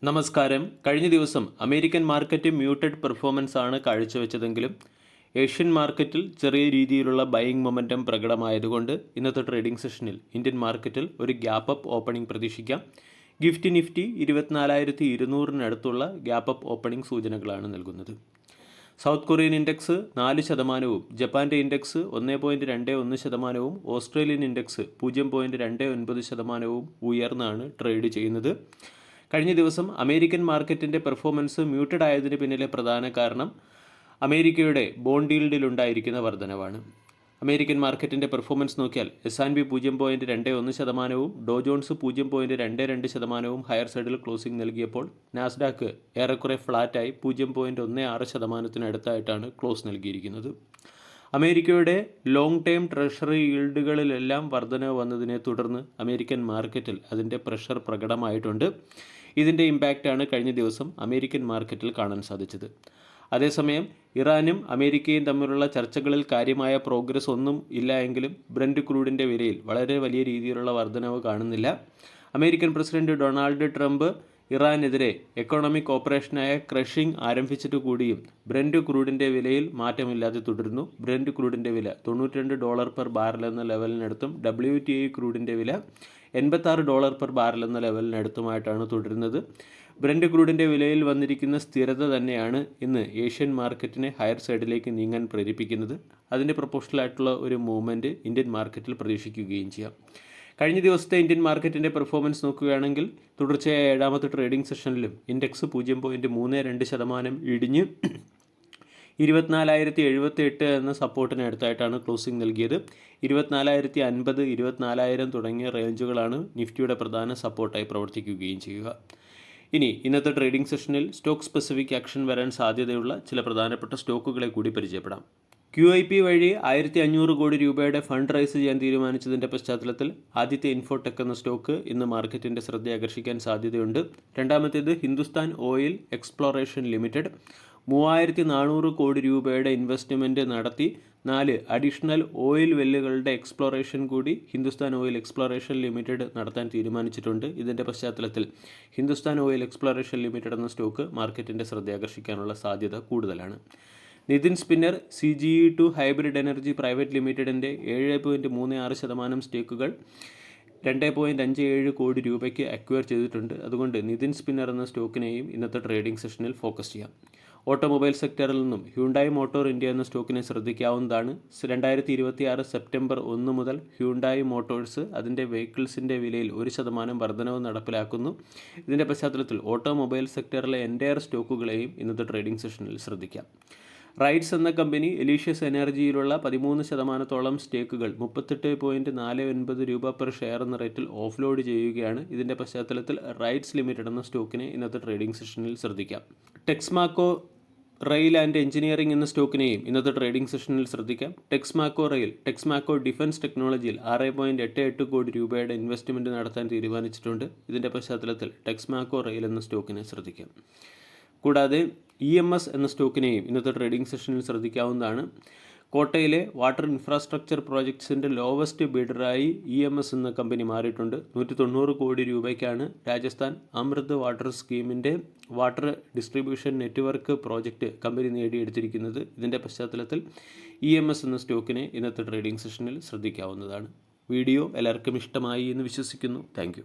നമസ്കാരം. കഴിഞ്ഞ ദിവസം അമേരിക്കൻ മാർക്കറ്റ് മ്യൂട്ടഡ് പെർഫോമൻസ് ആണ് കാഴ്ചവെച്ചതെങ്കിലും ഏഷ്യൻ മാർക്കറ്റിൽ ചെറിയ രീതിയിലുള്ള ബൈയിങ് മൊമെൻറ്റം പ്രകടമായതുകൊണ്ട് ഇന്നത്തെ ട്രേഡിംഗ് സെഷനിൽ ഇന്ത്യൻ മാർക്കറ്റിൽ ഒരു ഗ്യാപ്പ് അപ്പ് ഓപ്പണിംഗ് പ്രതീക്ഷിക്കാം. നിഫ്റ്റി 24,200-നടുത്തുള്ള ഗ്യാപ്പ് അപ്പ് ഓപ്പണിംഗ് സൂചനകളാണ് നൽകുന്നത്. സൗത്ത് കൊറിയൻ ഇൻഡെക്സ് 4%, ജപ്പാൻ്റെ ഇൻഡെക്സ് 1.21%, ഓസ്ട്രേലിയൻ ഇൻഡെക്സ് 0.29% ഉയർന്നാണ് ട്രേഡ് ചെയ്യുന്നത്. കഴിഞ്ഞ ദിവസം അമേരിക്കൻ മാർക്കറ്റിൻ്റെ പെർഫോമൻസ് മ്യൂട്ടഡ് ആയതിന് പിന്നിലെ പ്രധാന കാരണം അമേരിക്കയുടെ ബോണ്ട് ഈൽഡിലുണ്ടായിരിക്കുന്ന വർധനവാണ്. അമേരിക്കൻ മാർക്കറ്റിൻ്റെ പെർഫോമൻസ് നോക്കിയാൽ S&P 0.21%, ഡോ ജോൺസ് 0.22% ഹയർ സൈഡിൽ ക്ലോസിംഗ് നൽകിയപ്പോൾ നാസ്ഡാക്ക് ഏറെക്കുറെ ഫ്ലാറ്റായി 0.16%-അടുത്തായിട്ടാണ് ക്ലോസ് നൽകിയിരിക്കുന്നത്. അമേരിക്കയുടെ ലോങ് ടേം ട്രഷറി ഈൽഡുകളിലെല്ലാം വർധനവ് വന്നതിനെ തുടർന്ന് അമേരിക്കൻ മാർക്കറ്റിൽ അതിൻ്റെ പ്രഷർ പ്രകടമായിട്ടുണ്ട്. ഇതിൻ്റെ ഇമ്പാക്റ്റാണ് കഴിഞ്ഞ ദിവസം അമേരിക്കൻ മാർക്കറ്റിൽ കാണാൻ സാധിച്ചത്. അതേസമയം ഇറാനും അമേരിക്കയും തമ്മിലുള്ള ചർച്ചകളിൽ കാര്യമായ പ്രോഗ്രസ് ഒന്നും ഇല്ല എങ്കിലും ബ്രന്റ് ക്രൂഡിൻ്റെ വിലയിൽ വളരെ വലിയ രീതിയിലുള്ള വർധനവ് കാണുന്നില്ല. അമേരിക്കൻ പ്രസിഡന്റ് ഡൊണാൾഡ് ട്രംപ് ഇറാനെതിരെ എക്കണോമിക് ഓപ്പറേഷനായ ക്രഷിംഗ് ആരംഭിച്ചിട്ട് കൂടിയും ബ്രന്റ് ക്രൂഡിൻ്റെ വിലയിൽ മാറ്റമില്ലാതെ തുടരുന്നു. ബ്രന്റ് ക്രൂഡിൻ്റെ വില $92 പെർ ബാരൽ എന്ന ലെവലിനടുത്തും WTI ക്രൂഡിൻ്റെ വില $86 പെർ ബാരൽ എന്ന ലെവലിനടുത്തുമായിട്ടാണ് തുടരുന്നത്. ബ്രന്റ് ക്രൂഡിൻ്റെ വിലയിൽ വന്നിരിക്കുന്ന സ്ഥിരത തന്നെയാണ് ഇന്ന് ഏഷ്യൻ മാർക്കറ്റിനെ ഹയർ സൈഡിലേക്ക് നീങ്ങാൻ പ്രേരിപ്പിക്കുന്നത്. അതിൻ്റെ പ്രൊപ്പോഷണലായിട്ടുള്ള ഒരു മൂവ്മെൻറ്റ് ഇന്ത്യൻ മാർക്കറ്റിൽ പ്രതീക്ഷിക്കുകയും ചെയ്യാം. കഴിഞ്ഞ ദിവസത്തെ ഇന്ത്യൻ മാർക്കറ്റിൻ്റെ പെർഫോമൻസ് നോക്കുകയാണെങ്കിൽ തുടർച്ചയായ 7ാമത്തെ ട്രേഡിംഗ് സെഷനിലും ഇൻഡെക്സ് 0.32% ഇടിഞ്ഞ് 24,078 എന്ന സപ്പോർട്ടിന് അടുത്തായിട്ടാണ് ക്ലോസിംഗ് നൽകിയത്. 24,050, 24,000 തുടങ്ങിയ റേഞ്ചുകളാണ് നിഫ്റ്റിയുടെ പ്രധാന സപ്പോർട്ടായി പ്രവർത്തിക്കുകയും ചെയ്യുക. ഇനി ഇന്നത്തെ ട്രേഡിംഗ് സെഷനിൽ സ്റ്റോക്ക് സ്പെസിഫിക് ആക്ഷൻ വരാൻ സാധ്യതയുള്ള ചില പ്രധാനപ്പെട്ട സ്റ്റോക്കുകളെ കൂടി പരിചയപ്പെടാം. QIP വഴി 1,500 കോടി രൂപയുടെ ഫണ്ട് റൈസ് ചെയ്യാൻ തീരുമാനിച്ചതിൻ്റെ പശ്ചാത്തലത്തിൽ ആദ്യത്തെ ഇൻഫോടെക് എന്ന സ്റ്റോക്ക് ഇന്ന് മാർക്കറ്റിൻ്റെ ശ്രദ്ധ ആകർഷിക്കാൻ സാധ്യതയുണ്ട്. രണ്ടാമത്തേത് ഹിന്ദുസ്ഥാൻ ഓയിൽ എക്സ്പ്ലോറേഷൻ ലിമിറ്റഡ് 3,400 കോടി രൂപയുടെ ഇൻവെസ്റ്റ്മെൻറ്റ് നടത്തി 4 അഡീഷണൽ ഓയിൽ വെല്ലുകളുടെ എക്സ്പ്ലോറേഷൻ കൂടി ഹിന്ദുസ്ഥാൻ ഓയിൽ എക്സ്പ്ലോറേഷൻ ലിമിറ്റഡ് നടത്താൻ തീരുമാനിച്ചിട്ടുണ്ട്. ഇതിൻ്റെ പശ്ചാത്തലത്തിൽ ഹിന്ദുസ്ഥാൻ ഓയിൽ എക്സ്പ്ലോറേഷൻ ലിമിറ്റഡ് എന്ന സ്റ്റോക്ക് മാർക്കറ്റിൻ്റെ ശ്രദ്ധ ആകർഷിക്കാനുള്ള സാധ്യത കൂടുതലാണ്. Nitin spinner CGE2 hybrid energy private ലിമിറ്റഡിൻ്റെ 7.36% സ്റ്റേക്കുകൾ 2.57 കോടി രൂപയ്ക്ക് അക്വയർ ചെയ്തിട്ടുണ്ട്. അതുകൊണ്ട് നിതിൻ സ്പിന്നർ എന്ന സ്റ്റോക്കിനെയും ഇന്നത്തെ ട്രേഡിംഗ് സെഷനിൽ ഫോക്കസ് ചെയ്യാം. ഓട്ടോമൊബൈൽ സെക്ടറിൽ നിന്നും ഹ്യൂണ്ടായി മോട്ടോർ ഇന്ത്യ എന്ന സ്റ്റോക്കിനെ ശ്രദ്ധിക്കാവുന്നതാണ്. 2026 സെപ്റ്റംബർ 1 മുതൽ ഹ്യൂണ്ടായി മോട്ടോഴ്സ് അതിൻ്റെ വെഹിക്കിൾസിൻ്റെ വിലയിൽ 1% വർധനവ് നടപ്പിലാക്കുന്നു. ഇതിൻ്റെ പശ്ചാത്തലത്തിൽ ഓട്ടോമൊബൈൽ സെക്ടറിലെ എൻ്റയർ സ്റ്റോക്കുകളെയും ഇന്നത്തെ ട്രേഡിംഗ് സെഷനിൽ ശ്രദ്ധിക്കാം. റൈറ്റ്സ് എന്ന കമ്പനി എലീഷ്യസ് എനർജിയിലുള്ള 13%-ഓളം സ്റ്റേക്കുകൾ 38.49 രൂപ പെർ ഷെയർ എന്ന റേറ്റിൽ ഓഫ്ലോഡ് ചെയ്യുകയാണ്. ഇതിൻ്റെ പശ്ചാത്തലത്തിൽ റൈറ്റ്സ് ലിമിറ്റഡ് എന്ന സ്റ്റോക്കിനെ ഇന്നത്തെ ട്രേഡിംഗ് സെഷനിൽ ശ്രദ്ധിക്കാം. ടെക്സ്മാക്കോ റെയിൽ ആൻഡ് എഞ്ചിനീയറിംഗ് എന്ന സ്റ്റോക്കിനെയും ഇന്നത്തെ ട്രേഡിംഗ് സെഷനിൽ ശ്രദ്ധിക്കാം. ടെക്സ്മാക്കോ ഡിഫൻസ് ടെക്നോളജിയിൽ 6.88 കോടി രൂപയുടെ ഇൻവെസ്റ്റ്മെൻറ്റ് നടത്താൻ തീരുമാനിച്ചിട്ടുണ്ട്. ഇതിൻ്റെ പശ്ചാത്തലത്തിൽ ടെക്സ്മാക്കോ റെയിൽ എന്ന സ്റ്റോക്കിനെ ശ്രദ്ധിക്കാം. കൂടാതെ EMS എന്ന സ്റ്റോക്കിനെയും ഇന്നത്തെ ട്രേഡിംഗ് സെഷനിൽ ശ്രദ്ധിക്കാവുന്നതാണ്. കോട്ടയിലെ വാട്ടർ ഇൻഫ്രാസ്ട്രക്ചർ പ്രോജക്ട്സിൻ്റെ ലോവസ്റ്റ് ബിഡറായി EMS എന്ന കമ്പനി മാറിയിട്ടുണ്ട്. 190 കോടി രൂപയ്ക്കാണ് രാജസ്ഥാൻ അമൃത് വാട്ടർ സ്കീമിൻ്റെ water distribution network project company നേടിയെടുത്തിരിക്കുന്നത്. ഇതിൻ്റെ പശ്ചാത്തലത്തിൽ EMS എന്ന സ്റ്റോക്കിനെ ഇന്നത്തെ ട്രേഡിംഗ് സെഷനിൽ ശ്രദ്ധിക്കാവുന്നതാണ്. വീഡിയോ എല്ലാവർക്കും ഇഷ്ടമായി എന്ന് വിശ്വസിക്കുന്നു. താങ്ക്